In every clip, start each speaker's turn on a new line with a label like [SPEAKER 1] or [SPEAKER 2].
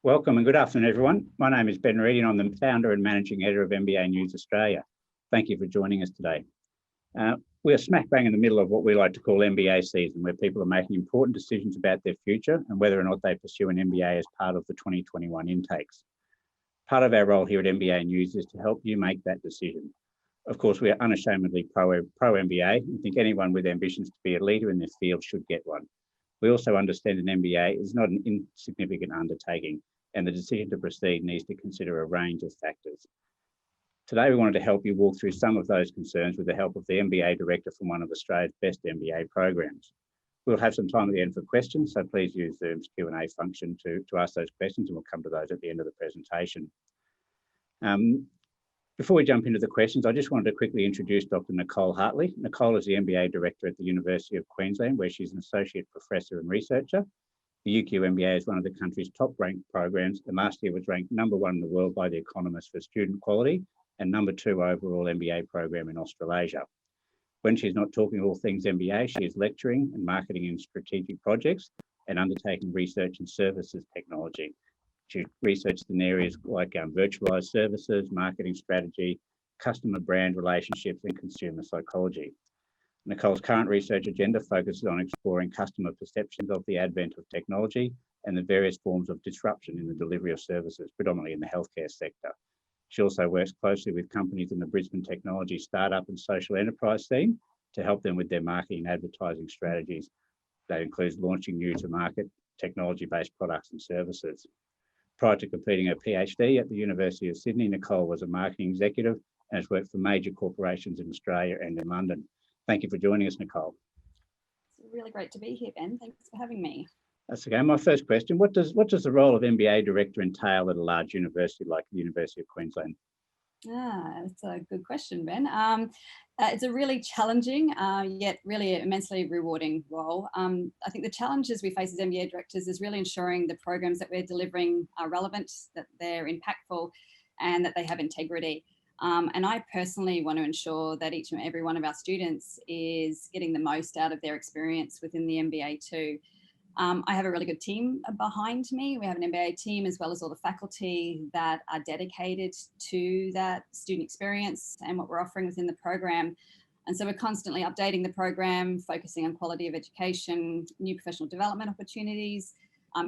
[SPEAKER 1] Welcome and good afternoon, everyone. My name is Ben Reedy and I'm the founder and managing editor of MBA News Australia. Thank you for joining us today. We're smack bang in the middle of what we like to call MBA season, where people are making important decisions about their future and whether or not they pursue an MBA as part of the 2021 intakes. Part of our role here at MBA News is to help you make that decision. Of course, we are unashamedly pro MBA and think anyone with ambitions to be a leader in this field should get one. We also understand an MBA is not an insignificant undertaking, and the decision to proceed needs to consider a range of factors. Today, we wanted to help you walk through some of those concerns with the help of the MBA director from one of Australia's best MBA programs. We'll have some time at the end for questions, so please use Zoom's Q&A function to ask those questions, and we'll come to those at the end of the presentation. Before we jump into the questions, I just wanted to quickly introduce Dr. Nicole Hartley. Nicole is the MBA Director at the University of Queensland, where she's an Associate Professor and Researcher. The UQ MBA is one of the country's top-ranked programs, and last year was ranked #1 in the world by The Economist for student quality and #2 overall MBA program in Australasia. When she's not talking all things MBA, she is lecturing and marketing in strategic projects and undertaking research in services technology. She researched in areas like virtualized services, marketing strategy, customer brand relationships, and consumer psychology. Nicole's current research agenda focuses on exploring customer perceptions of the advent of technology and the various forms of disruption in the delivery of services, predominantly in the healthcare sector. She also works closely with companies in the Brisbane technology startup and social enterprise scene to help them with their marketing and advertising strategies. That includes launching new to market technology-based products and services. Prior to completing her PhD at the University of Sydney, Nicole was a marketing executive and has worked for major corporations in Australia and in London. Thank you for joining us, Nicole.
[SPEAKER 2] It's really great to be here, Ben. Thanks for having me.
[SPEAKER 1] That's okay. My first question, what does the role of MBA Director entail at a large university like the University of Queensland?
[SPEAKER 2] That's a good question, Ben. It's a really challenging, yet really immensely rewarding role. I think the challenges we face as MBA directors is really ensuring the programs that we're delivering are relevant, that they're impactful, and that they have integrity. And I personally want to ensure that each and every one of our students is getting the most out of their experience within the MBA too. I have a really good team behind me. We have an MBA team as well as all the faculty that are dedicated to that student experience and what we're offering within the program. And so we're constantly updating the program, focusing on quality of education, new professional development opportunities.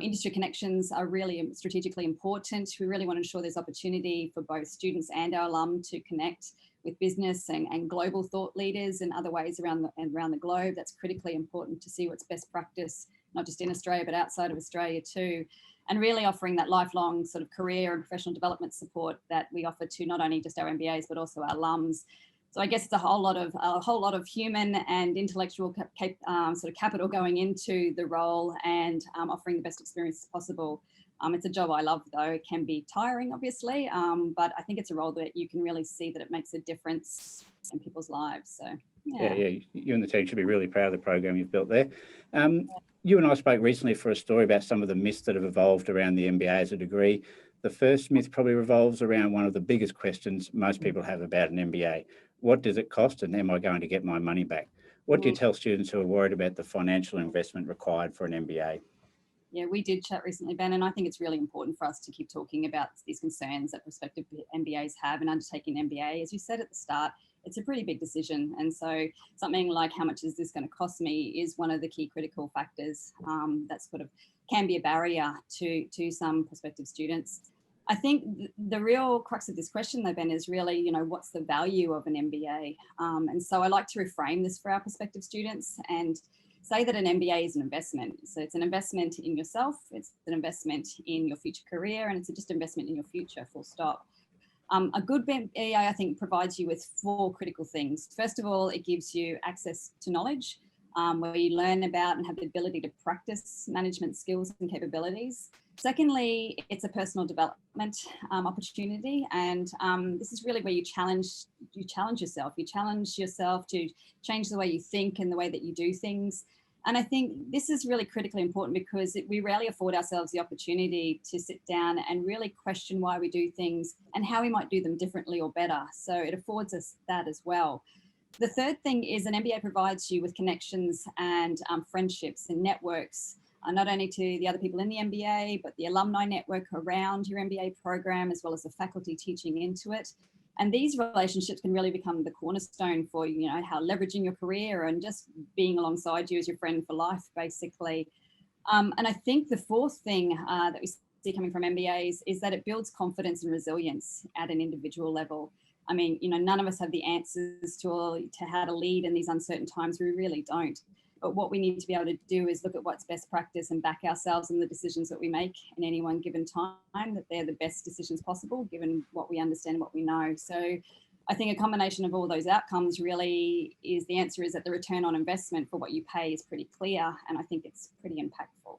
[SPEAKER 2] Industry connections are really strategically important. We really want to ensure there's opportunity for both students and our alum to connect with business and global thought leaders in other ways around the globe. That's critically important to see what's best practice, not just in Australia, but outside of Australia too. And really offering that lifelong sort of career and professional development support that we offer to not only just our MBAs, but also our alums. So I guess it's a whole lot of human and intellectual sort of capital going into the role and offering the best experience possible. It's a job I love, though. It can be tiring, obviously, but I think it's a role that you can really see that it makes a difference in people's lives. So
[SPEAKER 1] yeah, you and the team should be really proud of the program you've built there. You and I spoke recently for a story about some of the myths that have evolved around the MBA as a degree. The first myth probably revolves around one of the biggest questions most people have about an MBA. What does it cost, and am I going to get my money back? What do you tell students who are worried about the financial investment required for an MBA?
[SPEAKER 2] Yeah, we did chat recently, Ben, and I think it's really important for us to keep talking about these concerns that prospective MBAs have in undertaking an MBA. As you said at the start, it's a pretty big decision. And so something like how much is this going to cost me is one of the key critical factors that sort of can be a barrier to some prospective students. I think the real crux of this question, though, Ben, is really, what's the value of an MBA? And so I like to reframe this for our prospective students and say that an MBA is an investment. So it's an investment in yourself, it's an investment in your future career, and it's just an investment in your future, full stop. A good MBA, I think, provides you with 4 critical things. First of all, it gives you access to knowledge, where you learn about and have the ability to practice management skills and capabilities. Secondly, it's a personal development opportunity, and this is really where you challenge yourself. You challenge yourself to change the way you think and the way that you do things. And I think this is really critically important because we rarely afford ourselves the opportunity to sit down and really question why we do things and how we might do them differently or better. So it affords us that as well. The third thing is an MBA provides you with connections and friendships and networks not only to the other people in the MBA, but the alumni network around your MBA program, as well as the faculty teaching into it. And these relationships can really become the cornerstone for, how leveraging your career and just being alongside you as your friend for life, basically. And I think the fourth thing that we see coming from MBAs is that it builds confidence and resilience at an individual level. I mean, none of us have the answers to how to lead in these uncertain times. We really don't. But what we need to be able to do is look at what's best practice and back ourselves in the decisions that we make in any one given time, that they're the best decisions possible, given what we understand, what we know. So I think a combination of all those outcomes really is the answer is that the return on investment for what you pay is pretty clear. And I think it's pretty impactful.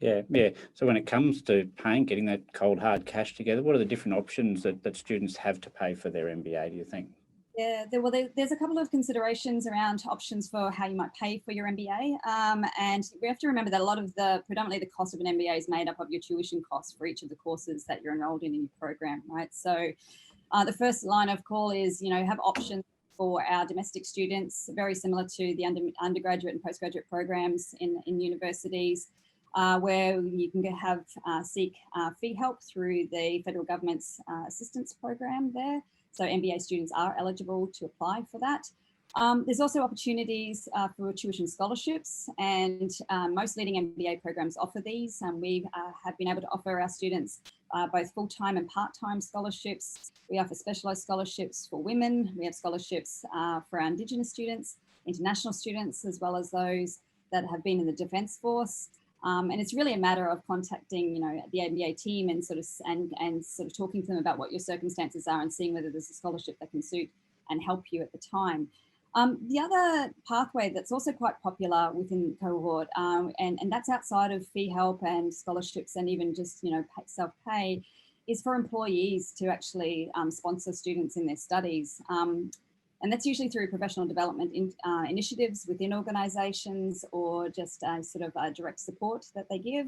[SPEAKER 1] Yeah. So when it comes to paying, getting that cold hard cash together, what are the different options that students have to pay for their MBA, do you think?
[SPEAKER 2] Yeah, there's a couple of considerations around options for how you might pay for your MBA. And we have to remember that a lot of predominantly the cost of an MBA is made up of your tuition costs for each of the courses that you're enrolled in your program, right? So the first line of call is, have options for our domestic students, very similar to the undergraduate and postgraduate programs in universities, where you can seek fee help through the federal government's assistance program there. So MBA students are eligible to apply for that. There's also opportunities for tuition scholarships, and most leading MBA programs offer these. We have been able to offer our students both full-time and part-time scholarships. We offer specialised scholarships for women. We have scholarships for our Indigenous students, international students, as well as those that have been in the Defence Force. And it's really a matter of contacting, the MBA team and sort of talking to them about what your circumstances are and seeing whether there's a scholarship that can suit and help you at the time. The other pathway that's also quite popular within cohort, and that's outside of fee help and scholarships and even just, self-pay, is for employees to actually sponsor students in their studies. And that's usually through professional development initiatives within organisations or just direct support that they give.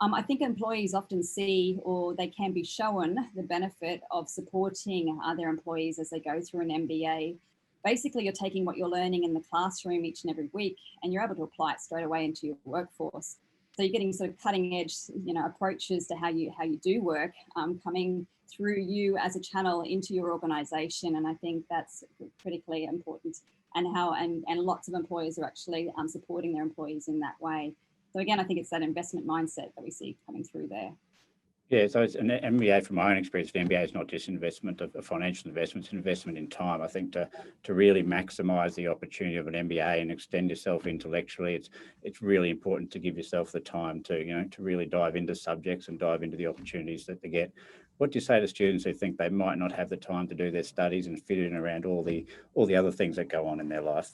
[SPEAKER 2] I think employees often see, or they can be shown, the benefit of supporting their employees as they go through an MBA. Basically, you're taking what you're learning in the classroom each and every week, and you're able to apply it straight away into your workforce. So you're getting sort of cutting edge, approaches to how you do work coming through you as a channel into your organisation, and I think that's critically important. And lots of employers are actually supporting their employees in that way. So again, I think it's that investment mindset that we see coming through there.
[SPEAKER 1] Yeah, so it's an MBA, from my own experience, the MBA is not just investment of financial investment, it's investment in time. I think to really maximise the opportunity of an MBA and extend yourself intellectually, it's really important to give yourself the time to really dive into subjects and dive into the opportunities that they get. What do you say to students who think they might not have the time to do their studies and fit in around all the other things that go on in their life?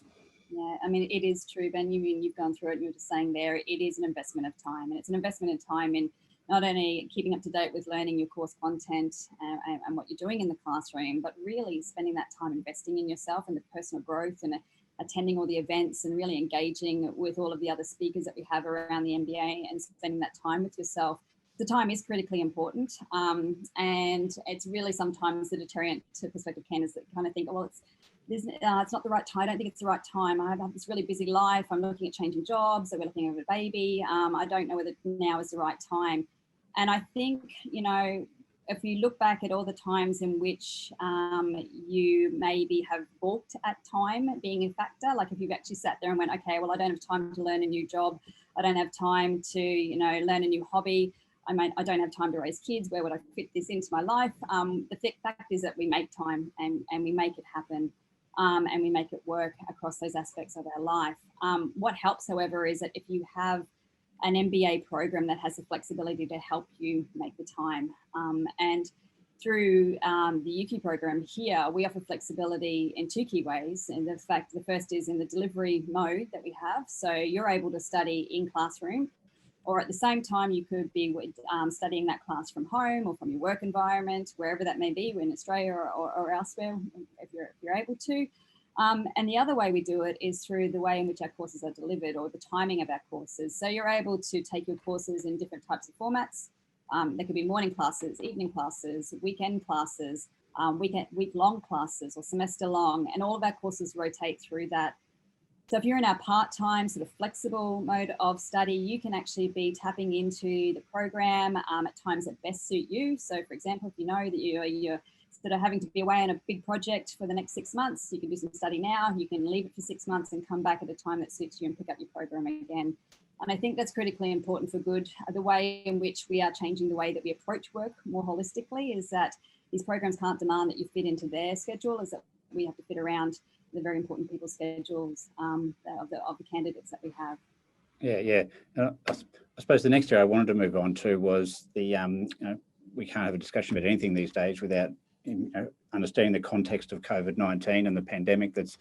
[SPEAKER 2] Yeah, I mean, it is true, Ben. You've gone through it. You were just saying there, it is an investment of time, and it's an investment in time in not only keeping up to date with learning your course content and what you're doing in the classroom, but really spending that time investing in yourself and the personal growth and attending all the events and really engaging with all of the other speakers that we have around the MBA and spending that time with yourself. The time is critically important, and it's really sometimes the deterrent to prospective candidates that kind of think, well, it's not the right time. I don't think it's the right time. I have this really busy life. I'm looking at changing jobs. We're looking over a baby. I don't know whether now is the right time. And I think, if you look back at all the times in which you maybe have balked at time being a factor, like if you've actually sat there and went, okay, well, I don't have time to learn a new job. I don't have time to, learn a new hobby. I don't have time to raise kids. Where would I fit this into my life? The fact is that we make time and we make it happen. And we make it work across those aspects of our life. What helps, however, is that if you have an MBA program that has the flexibility to help you make the time. And through the UQ program here, we offer flexibility in two key ways. And the first is in the delivery mode that we have. So you're able to study in classroom, or at the same time, you could be studying that class from home or from your work environment, wherever that may be, in Australia or elsewhere, if you're able to. And the other way we do it is through the way in which our courses are delivered, or the timing of our courses. So you're able to take your courses in different types of formats. There could be morning classes, evening classes, weekend classes, week-long classes, or semester long. And all of our courses rotate through that So if you're in our part-time sort of flexible mode of study, you can actually be tapping into the program at times that best suit you. So for example, if you know that you're sort of having to be away on a big project for the next 6 months, you can do some study now, you can leave it for 6 months and come back at a time that suits you and pick up your program again. And I think that's critically important for good. The way in which we are changing the way that we approach work more holistically is that these programs can't demand that you fit into their schedule, is that we have to fit around the very important people's schedules of the candidates that we have.
[SPEAKER 1] Yeah. I suppose the next area I wanted to move on to was the, we can't have a discussion about anything these days without understanding the context of COVID-19 and the pandemic that's,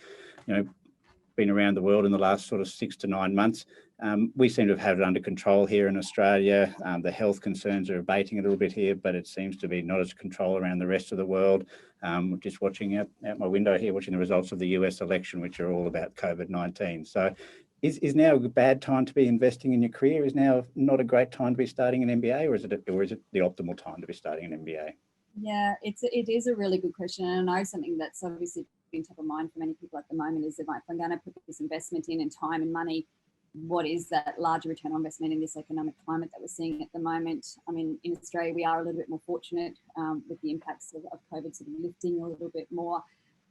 [SPEAKER 1] been around the world in the last sort of 6 to 9 months. We seem to have had it under control here in Australia. The health concerns are abating a little bit here, but it seems to be not as control around the rest of the world. Just watching out my window here, watching the results of the US election, which are all about COVID-19. So is now a bad time to be investing in your career? Is now not a great time to be starting an MBA, or is it the optimal time to be starting an MBA?
[SPEAKER 2] Yeah, it is a really good question. And I know something that's obviously been top of mind for many people at the moment is, if I'm going to put this investment in and time and money, what is that larger return on investment in this economic climate that we're seeing at the moment? I mean, in Australia, we are a little bit more fortunate with the impacts of COVID sort of lifting a little bit more.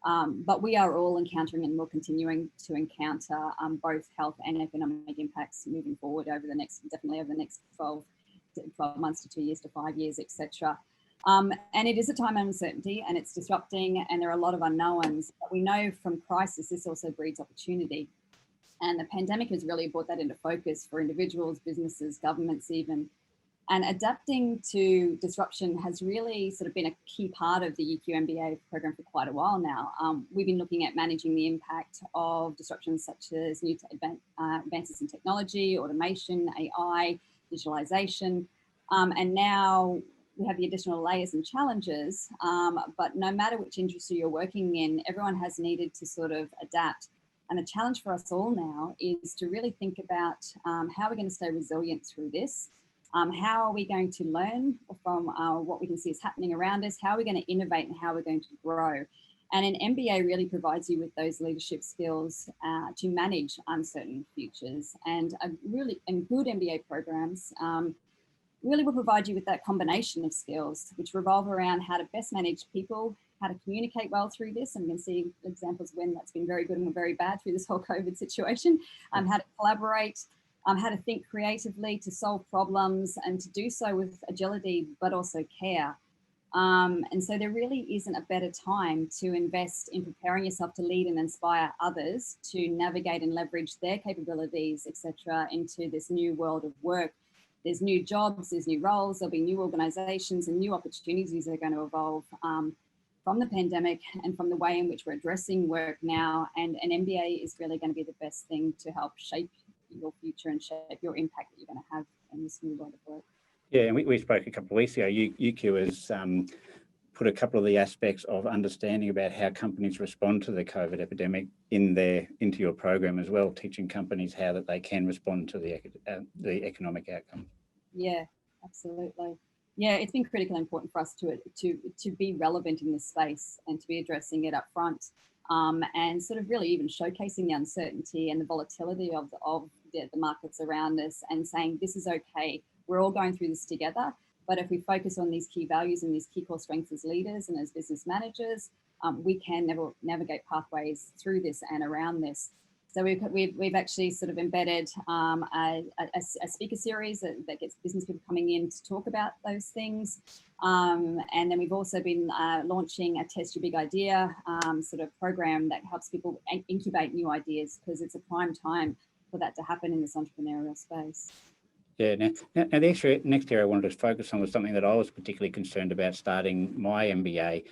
[SPEAKER 2] But we are all encountering and will continuing to encounter both health and economic impacts moving forward definitely over the next 12 months to 2 years to 5 years, etc. And it is a time of uncertainty, and it's disrupting, and there are a lot of unknowns. But we know from crisis, this also breeds opportunity. And the pandemic has really brought that into focus for individuals, businesses, governments even. And adapting to disruption has really sort of been a key part of the UQ MBA program for quite a while now. We've been looking at managing the impact of disruptions such as new advances in technology, automation, AI, digitalization, and now we have the additional layers and challenges, but no matter which industry you're working in, everyone has needed to sort of adapt. And the challenge for us all now is to really think about how we're going to stay resilient through this. How are we going to learn from what we can see is happening around us? How are we going to innovate and how we're going to grow? And an MBA really provides you with those leadership skills to manage uncertain futures. And good MBA programs really will provide you with that combination of skills, which revolve around how to best manage people, how to communicate well through this. And we can see examples when that's been very good and very bad through this whole COVID situation, how to collaborate, how to think creatively, to solve problems, and to do so with agility, but also care. And so there really isn't a better time to invest in preparing yourself to lead and inspire others to navigate and leverage their capabilities, etc., into this new world of work. There's new jobs, there's new roles, there'll be new organizations and new opportunities that are going to evolve from the pandemic and from the way in which we're addressing work now. And an MBA is really going to be the best thing to help shape your future and shape your impact that you're going to have in this new world of work.
[SPEAKER 1] Yeah, and we spoke a couple of weeks ago. UQ has put a couple of the aspects of understanding about how companies respond to the COVID epidemic into your program as well, teaching companies how that they can respond to the economic outcome.
[SPEAKER 2] Yeah, absolutely. Yeah, it's been critically important for us to be relevant in this space and to be addressing it up front, and sort of really even showcasing the uncertainty and the volatility of the markets around us, and saying this is okay. We're all going through this together. But if we focus on these key values and these key core strengths as leaders and as business managers, we can navigate pathways through this and around this. So we've actually sort of embedded a speaker series that gets business people coming in to talk about those things. And then we've also been launching a Test Your Big Idea sort of program that helps people incubate new ideas, because it's a prime time for that to happen in this entrepreneurial space.
[SPEAKER 1] Yeah, now the next area I wanted to focus on was something that I was particularly concerned about starting my MBA.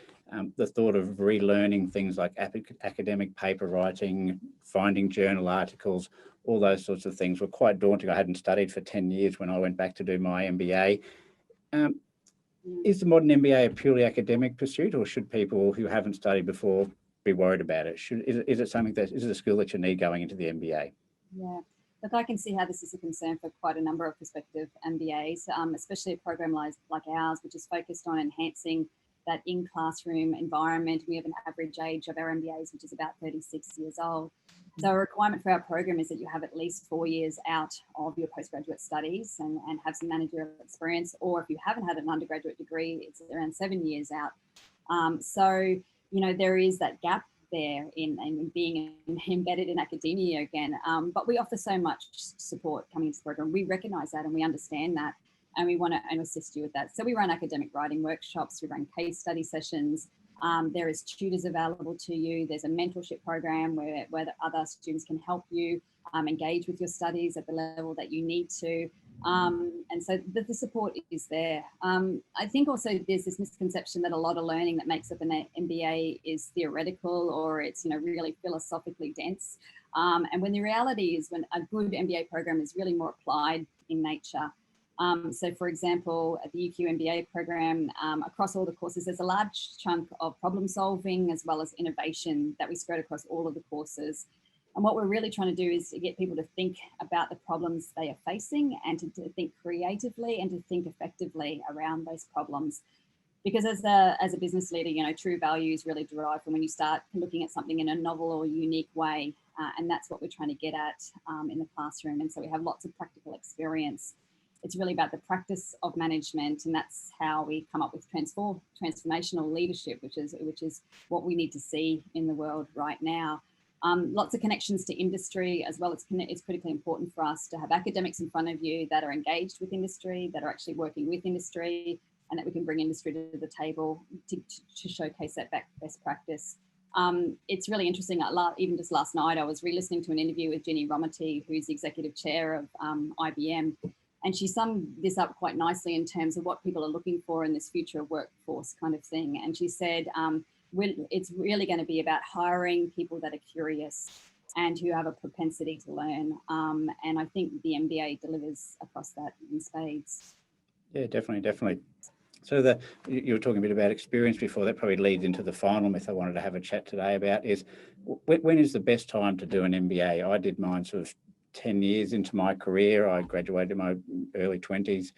[SPEAKER 1] The thought of relearning things like academic paper writing, finding journal articles, all those sorts of things were quite daunting. I hadn't studied for 10 years when I went back to do my MBA. Is the modern MBA a purely academic pursuit, or should people who haven't studied before be worried about it? Is it a skill that you need going into the MBA?
[SPEAKER 2] Yeah. Look, I can see how this is a concern for quite a number of prospective MBAs, especially a program like ours, which is focused on enhancing that in-classroom environment. We have an average age of our MBAs, which is about 36 years old. So a requirement for our program is that you have at least 4 years out of your postgraduate studies and have some managerial experience, or if you haven't had an undergraduate degree, it's around 7 years out. So, you know, there is that gap there in being embedded in academia again. But we offer so much support coming into the program. We recognise that and we understand that, and we want to assist you with that. So we run academic writing workshops, we run case study sessions. There is tutors available to you. There's a mentorship program where the other students can help you engage with your studies at the level that you need to. And so the support is there. I think also there's this misconception that a lot of learning that makes up an MBA is theoretical, or it's, you know, really philosophically dense. And when the reality is, when a good MBA program is really more applied in nature. So for example, at the UQ MBA program, across all the courses, there's a large chunk of problem solving as well as innovation that we spread across all of the courses. And what we're really trying to do is to get people to think about the problems they are facing and to think creatively and to think effectively around those problems. Because as a business leader, you know, true values really derive from when you start looking at something in a novel or unique way. And that's what we're trying to get at in the classroom. And so we have lots of practical experience. It's really about the practice of management, and that's how we come up with transformational leadership, which is what we need to see in the world right now. Lots of connections to industry as well. It's critically important for us to have academics in front of you that are engaged with industry, that are actually working with industry, and that we can bring industry to the table to showcase that best practice. It's really interesting. Even just last night, I was re-listening to an interview with Ginny Rometty, who's the executive chair of IBM. And she summed this up quite nicely in terms of what people are looking for in this future workforce kind of thing. And she said, it's really going to be about hiring people that are curious and who have a propensity to learn. And I think the MBA delivers across that in spades.
[SPEAKER 1] Yeah, definitely. So you were talking a bit about experience before. That probably leads into the final myth I wanted to have a chat today about is, when is the best time to do an MBA? I did mine sort of 10 years into my career. I graduated in my early 20s,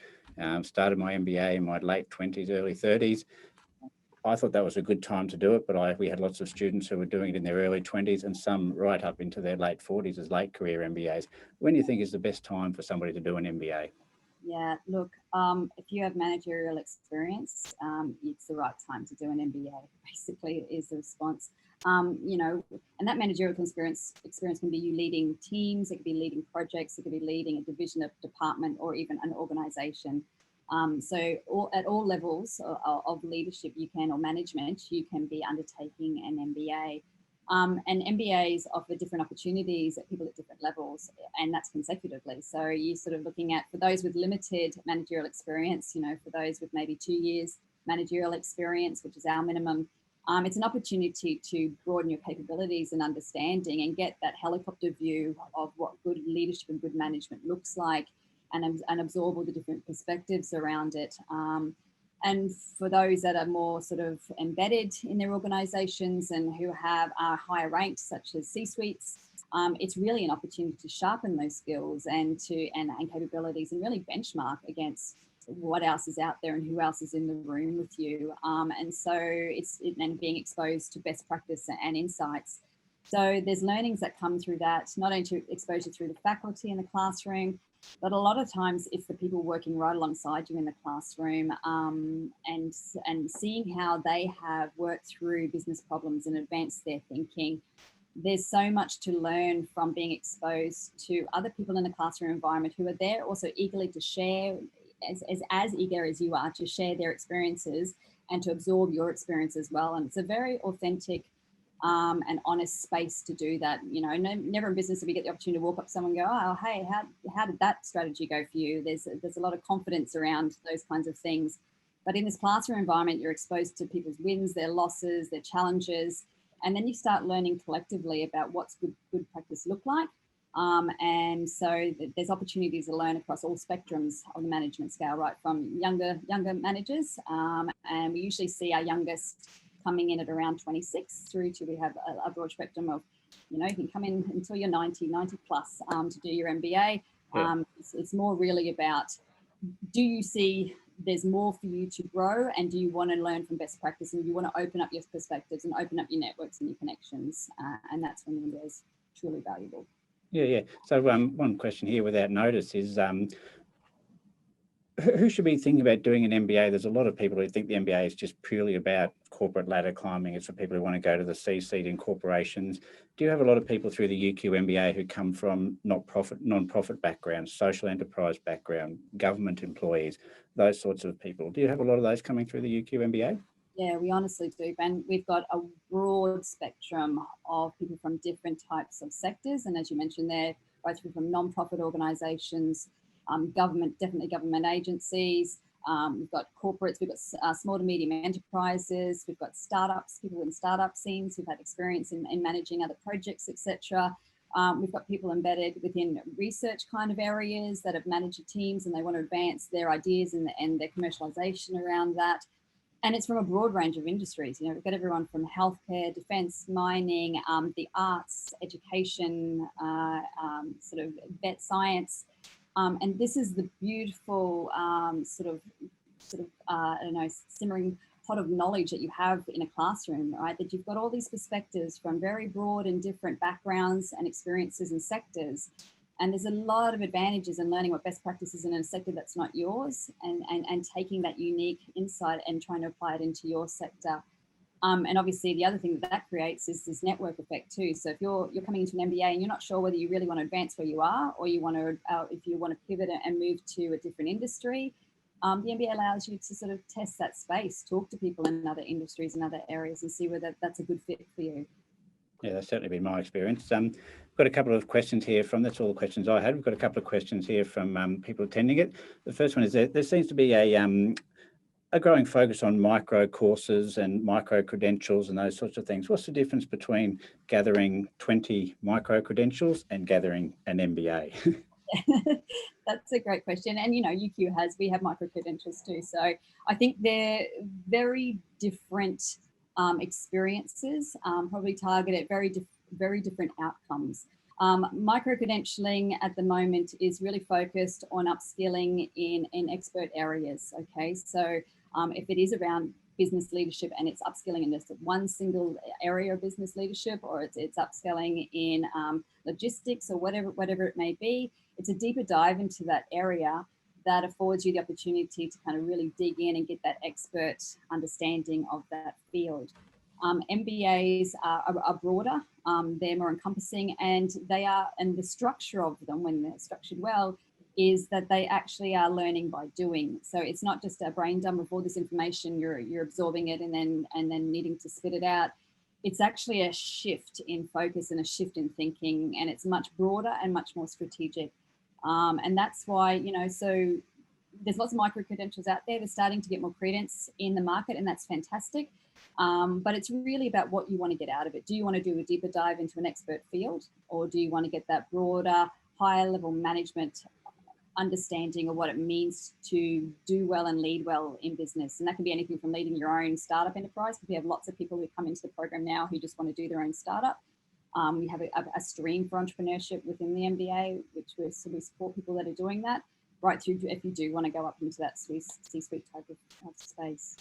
[SPEAKER 1] started my MBA in my late 20s, early 30s. I thought that was a good time to do it, but we had lots of students who were doing it in their early 20s and some right up into their late 40s as late career MBAs. When do you think is the best time for somebody to do an MBA?
[SPEAKER 2] Yeah, look, if you have managerial experience, it's the right time to do an MBA, basically, is the response. You know, and that managerial experience can be you leading teams, it could be leading projects, it could be leading a division of department or even an organization. So at all levels of leadership or management, you can be undertaking an MBA. And MBAs offer different opportunities at people at different levels, and that's consecutively. So you're sort of looking at, for those with limited managerial experience, you know, for those with maybe 2 years managerial experience, which is our minimum, it's an opportunity to broaden your capabilities and understanding and get that helicopter view of what good leadership and good management looks like, and absorb all the different perspectives around it. And for those that are more sort of embedded in their organizations and who are higher ranked, such as C-suites, it's really an opportunity to sharpen those skills and capabilities and really benchmark against what else is out there and who else is in the room with you. And so and being exposed to best practice and insights. So there's learnings that come through that, not only to exposure through the faculty in the classroom, but a lot of times it's the people working right alongside you in the classroom, and seeing how they have worked through business problems and advanced their thinking. There's so much to learn from being exposed to other people in the classroom environment who are there also eagerly to share, as eager as you are to share their experiences and to absorb your experience as well. And it's a very authentic and honest space to do that. You know, never in business do we get the opportunity to walk up to someone and go, oh, hey, how did that strategy go for you? There's a lot of confidence around those kinds of things. But in this classroom environment, you're exposed to people's wins, their losses, their challenges, and then you start learning collectively about what's good practice look like. And so there's opportunities to learn across all spectrums of the management scale, right from younger managers, and we usually see our youngest coming in at around 26 through to, we have a broad spectrum of, you know, you can come in until you're 90 plus to do your MBA. Yeah. It's more really about, do you see there's more for you to grow, and do you want to learn from best practice, and you want to open up your perspectives and open up your networks and your connections, and that's when the MBA is truly valuable.
[SPEAKER 1] Yeah. So one question here without notice is, who should be thinking about doing an MBA? There's a lot of people who think the MBA is just purely about corporate ladder climbing. It's for people who want to go to the C-suite in corporations. Do you have a lot of people through the UQ MBA who come from non-profit backgrounds, social enterprise background, government employees, those sorts of people? Do you have a lot of those coming through the UQ MBA?
[SPEAKER 2] Yeah, we honestly do, Ben. We've got a broad spectrum of people from different types of sectors. And as you mentioned there, right through from non-profit organisations, government, definitely government agencies. We've got corporates, we've got small to medium enterprises, we've got startups, people in startup scenes who've had experience in managing other projects, etc. We've got people embedded within research kind of areas that have managed teams and they want to advance their ideas and their commercialization around that. And it's from a broad range of industries. You know, we've got everyone from healthcare, defence, mining, the arts, education, sort of vet science. And this is the beautiful I don't know, simmering pot of knowledge that you have in a classroom, right? That you've got all these perspectives from very broad and different backgrounds and experiences and sectors. And there's a lot of advantages in learning what best practices in a sector that's not yours, and taking that unique insight and trying to apply it into your sector. And obviously the other thing that creates is this network effect too. So if you're coming into an MBA and you're not sure whether you really want to advance where you are, or you want to, if you want to pivot and move to a different industry, the MBA allows you to sort of test that space, talk to people in other industries and other areas and see whether that's a good fit for you.
[SPEAKER 1] Yeah, that's certainly been my experience. We've got a couple of questions here that's all the questions I had. We've got a couple of questions here from people attending it. The first one is that there seems to be a growing focus on micro courses and micro credentials and those sorts of things. What's the difference between gathering 20 micro credentials and gathering an MBA?
[SPEAKER 2] That's a great question. And, you know, we have micro credentials too. So I think they're very different experiences, probably target at very different outcomes. Micro credentialing at the moment is really focused on upskilling in expert areas. Okay, so if it is around business leadership and it's upskilling in just one single area of business leadership, or it's upskilling in logistics or whatever it may be, it's a deeper dive into that area that affords you the opportunity to kind of really dig in and get that expert understanding of that field. MBAs are broader, they're more encompassing, and the structure of them, when they're structured well, is that they actually are learning by doing. So it's not just a brain dump of all this information, you're absorbing it and then needing to spit it out. It's actually a shift in focus and a shift in thinking, and it's much broader and much more strategic. And that's why, you know, so there's lots of micro credentials out there. They're starting to get more credence in the market, and that's fantastic. But it's really about what you want to get out of it. Do you want to do a deeper dive into an expert field, or do you want to get that broader, higher level management understanding of what it means to do well and lead well in business? And that can be anything from leading your own startup enterprise, because we have lots of people who come into the program now who just want to do their own startup. We have a stream for entrepreneurship within the MBA, which we support people that are doing that, right through to if you do want to go up into that C-suite type of space.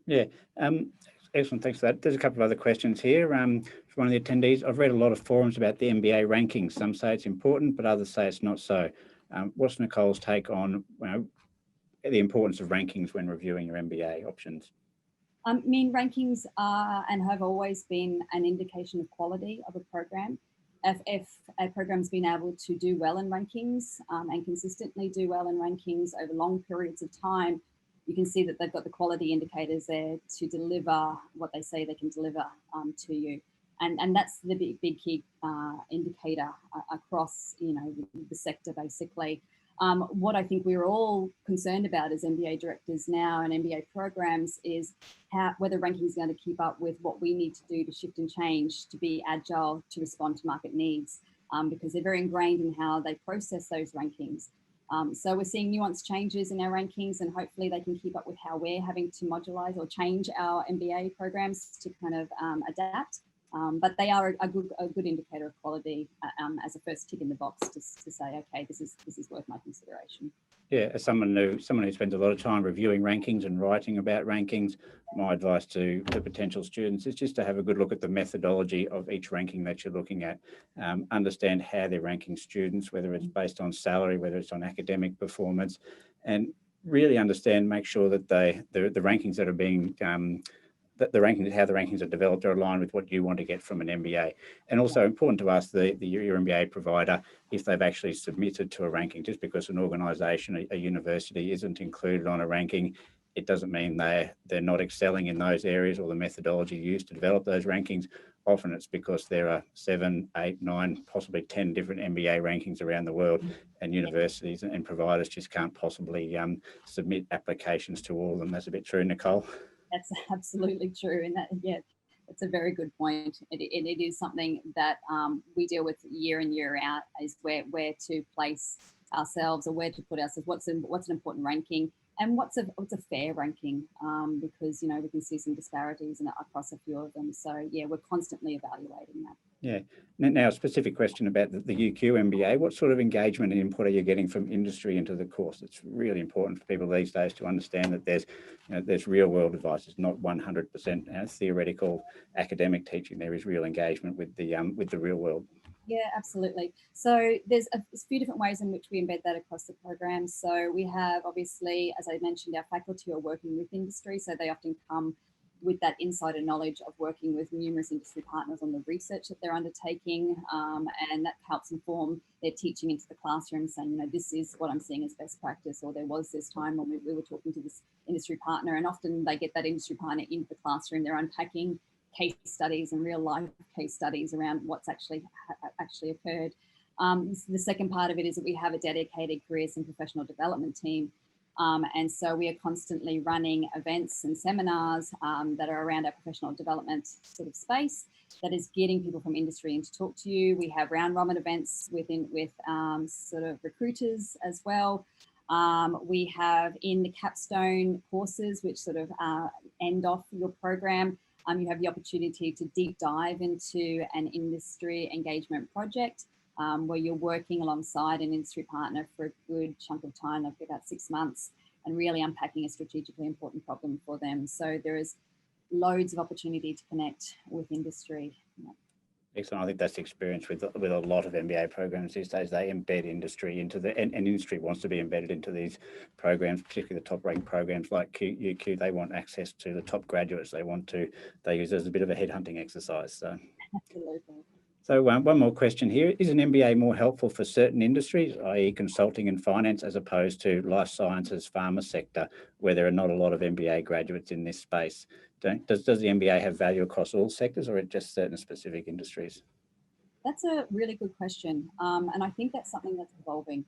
[SPEAKER 1] Yeah. Excellent, thanks for that. There's a couple of other questions here from one of the attendees. I've read a lot of forums about the MBA rankings. Some say it's important, but others say it's not so. What's Nicole's take on the importance of rankings when reviewing your MBA options?
[SPEAKER 2] I mean, rankings are and have always been an indication of quality of a program. If a program's been able to do well in rankings and consistently do well in rankings over long periods of time, you can see that they've got the quality indicators there to deliver what they say they can deliver to you. And that's the big key indicator across, you know, the sector basically. What I think we're all concerned about as MBA directors now and MBA programs is whether rankings are going to keep up with what we need to do to shift and change, to be agile, to respond to market needs, because they're very ingrained in how they process those rankings. So we're seeing nuanced changes in our rankings, and hopefully they can keep up with how we're having to modularize or change our MBA programs to kind of adapt. But they are a good indicator of quality as a first tick in the box to say, okay, this is worth my consideration.
[SPEAKER 1] Yeah, as someone who spends a lot of time reviewing rankings and writing about rankings, my advice to the potential students is just to have a good look at the methodology of each ranking that you're looking at. Understand how they're ranking students, whether it's based on salary, whether it's on academic performance, and really understand, make sure that the rankings that are being how the rankings are developed are aligned with what you want to get from an MBA. And also important to ask your MBA provider if they've actually submitted to a ranking. Just because an organisation, a university isn't included on a ranking, it doesn't mean they're not excelling in those areas or the methodology used to develop those rankings. Often it's because there are 7, 8, 9, possibly 10 different MBA rankings around the world, and universities and providers just can't possibly submit applications to all of them. That's a bit true, Nicole.
[SPEAKER 2] That's absolutely true. And that, yeah, that's a very good point. It is something that we deal with year in, year out, is where to place ourselves or where to put ourselves, what's an important ranking and what's a fair ranking, because, you know, we can see some disparities across a few of them. So yeah, we're constantly evaluating that.
[SPEAKER 1] Yeah. Now, a specific question about the UQ MBA. What sort of engagement and input are you getting from industry into the course? It's really important for people these days to understand that there's real world advice. It's not 100% theoretical academic teaching. There is real engagement with the real world.
[SPEAKER 2] Yeah, absolutely. So there's a few different ways in which we embed that across the program. So we have, obviously, as I mentioned, our faculty are working with industry, so they often come with that insider knowledge of working with numerous industry partners on the research that they're undertaking, and that helps inform their teaching into the classroom, saying, you know, this is what I'm seeing as best practice, or there was this time when we were talking to this industry partner, and often they get that industry partner into the classroom, they're unpacking case studies and real life case studies around what's actually occurred. The second part of it is that we have a dedicated careers and professional development team. And so we are constantly running events and seminars that are around our professional development sort of space, that is getting people from industry in to talk to you. We have round robin events with sort of recruiters as well. We have in the capstone courses, which sort of end off your program, you have the opportunity to deep dive into an industry engagement project where you're working alongside an industry partner for a good chunk of time, like about 6 months, and really unpacking a strategically important problem for them. So there is loads of opportunity to connect with industry.
[SPEAKER 1] Excellent. I think that's the experience with a lot of MBA programs these days. They embed industry into and industry wants to be embedded into these programs, particularly the top ranked programs like UQ. They want access to the top graduates. They use it as a bit of a headhunting exercise. So.
[SPEAKER 2] Absolutely.
[SPEAKER 1] So one more question here. Is an MBA more helpful for certain industries, i.e. consulting and finance, as opposed to life sciences, pharma sector, where there are not a lot of MBA graduates in this space? Does the MBA have value across all sectors, or just certain specific industries?
[SPEAKER 2] That's a really good question. And I think that's something that's evolving.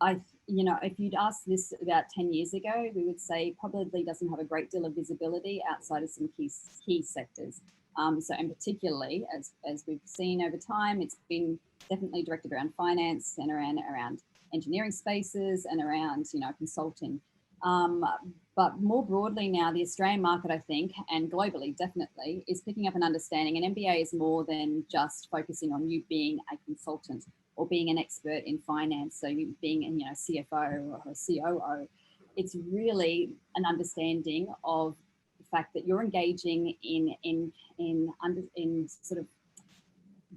[SPEAKER 2] If you'd asked this about 10 years ago, we would say probably doesn't have a great deal of visibility outside of some key sectors. And particularly, as we've seen over time, it's been definitely directed around finance and around engineering spaces and around, consulting. But more broadly now, the Australian market, I think, and globally definitely, is picking up an understanding. An MBA is more than just focusing on you being a consultant or being an expert in finance. So you being a CFO or a COO. It's really an understanding of the fact that you're engaging in sort of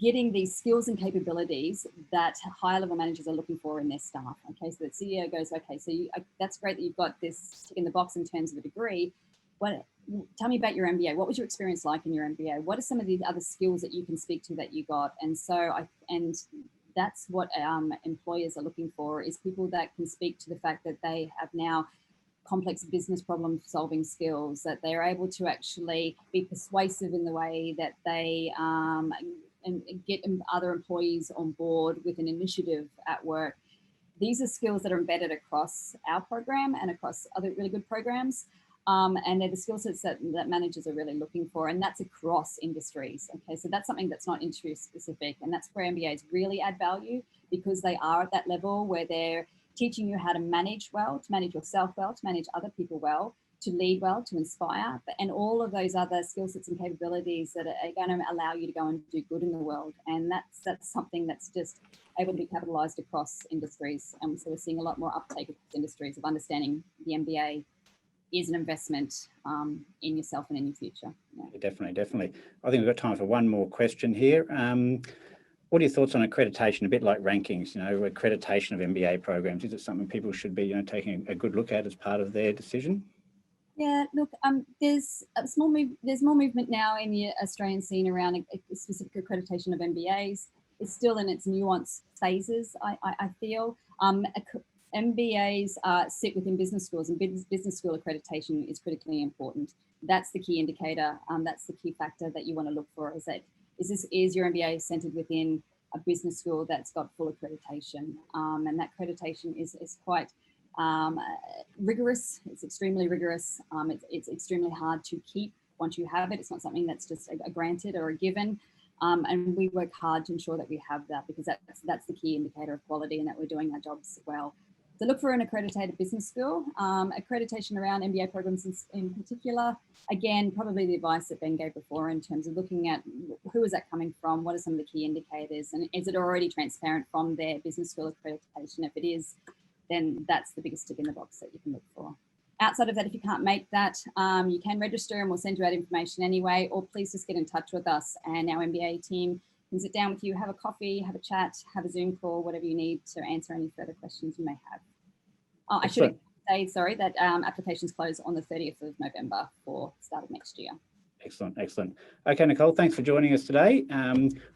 [SPEAKER 2] getting these skills and capabilities that higher level managers are looking for in their staff. Okay, so the CEO goes, okay, so that's great that you've got this tick in the box in terms of a degree. Tell me about your MBA. What was your experience like in your MBA? What are some of the other skills that you can speak to that you got? And that's what employers are looking for, is people that can speak to the fact that they have now complex business problem solving skills, that they're able to actually be persuasive in the way that they and get other employees on board with an initiative at work. These are skills that are embedded across our program and across other really good programs. And they're the skill sets that managers are really looking for, and that's across industries. Okay, so that's something that's not industry specific, and that's where MBAs really add value, because they are at that level where they're teaching you how to manage well, to manage yourself well, to manage other people well, to lead well, to inspire, and all of those other skill sets and capabilities that are going to allow you to go and do good in the world. And that's something that's just able to be capitalized across industries. And so we're seeing a lot more uptake across industries of understanding the MBA is an investment in yourself and in your future. Yeah.
[SPEAKER 1] Definitely. I think we've got time for one more question here. What are your thoughts on accreditation, a bit like rankings, accreditation of MBA programs? Is it something people should be, taking a good look at as part of their decision?
[SPEAKER 2] Yeah, look, there's more movement now in the Australian scene around a specific accreditation of MBAs. It's still in its nuanced phases, I feel. MBAs sit within business schools, and business school accreditation is critically important. That's the key indicator. That's the key factor that you want to look for, is your MBA centered within a business school that's got full accreditation, and that accreditation is quite rigorous. It's extremely rigorous. It's extremely hard to keep once you have it. It's not something that's just a granted or a given. And we work hard to ensure that we have that, because that's the key indicator of quality and that we're doing our jobs well. So look for an accredited business school. Accreditation around MBA programs in particular, again, probably the advice that Ben gave before in terms of looking at who is that coming from, what are some of the key indicators, and is it already transparent from their business school accreditation? If it is, then that's the biggest tick in the box that you can look for. Outside of that, if you can't make that, you can register and we'll send you out information anyway, or please just get in touch with us and our MBA team can sit down with you, have a coffee, have a chat, have a Zoom call, whatever you need to answer any further questions you may have. Oh, I should say, sorry, that applications close on the 30th of November for start of next year.
[SPEAKER 1] Excellent. Okay, Nicole, thanks for joining us today.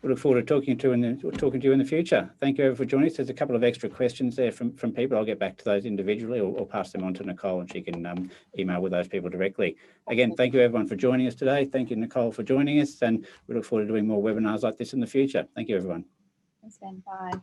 [SPEAKER 1] We look forward to talking to you in the future. Thank you for joining us. There's a couple of extra questions there from people. I'll get back to those individually or pass them on to Nicole, and she can email with those people directly. Again, thank you everyone for joining us today. Thank you, Nicole, for joining us, and we look forward to doing more webinars like this in the future. Thank you, everyone.
[SPEAKER 2] Thanks, Ben. Bye.